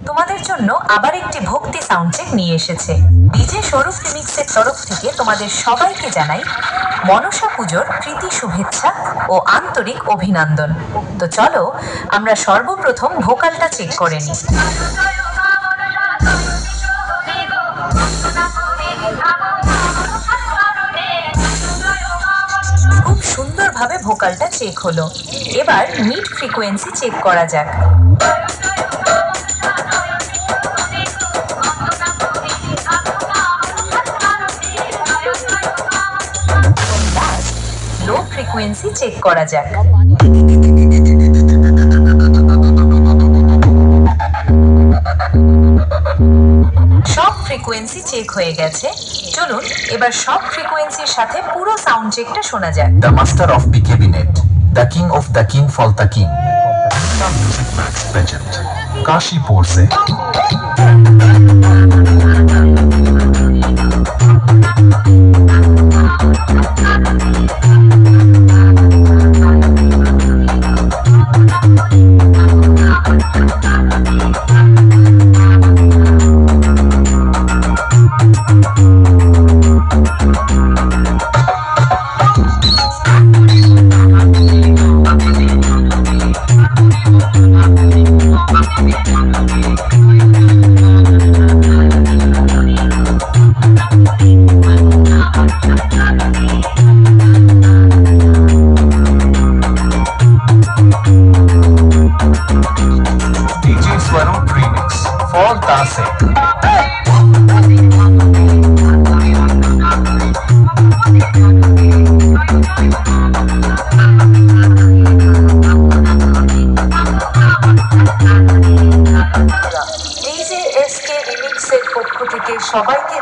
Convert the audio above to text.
তোমাদের জন্য আবার একটি ভক্তি সাউন্ড চেক নিয়ে এসেছে ডিজে স্বরূপ রিমিক্সের তরফ থেকে। তোমাদের সবাইকে জানাই মনসা পুজোর প্রীতি শুভেচ্ছা ও আন্তরিক অভিনন্দন। তো চলো আমরা সর্বপ্রথম ভোকালটা চেক করে নিই। খুব সুন্দরভাবে ভোকালটা চেক হলো। এবার মিড ফ্রিকোয়েন্সি চেক করা যাক। লো ফ্রিকোয়েন্সি চেক করা যাক। সব ফ্রিকোয়েন্সি চেক হয়ে গেছে। চলুন এবার সব ফ্রিকোয়েন্সির সাথে পুরো সাউন্ড চেকটা শোনা যাক। The master of B cabinet, the king of the king fall the king, music max pageant, Kashipur से DJ Swaroop Remix, Fall Tasek. এই যে এসকে রিমিক্সের পক্ষ থেকে সবাইকে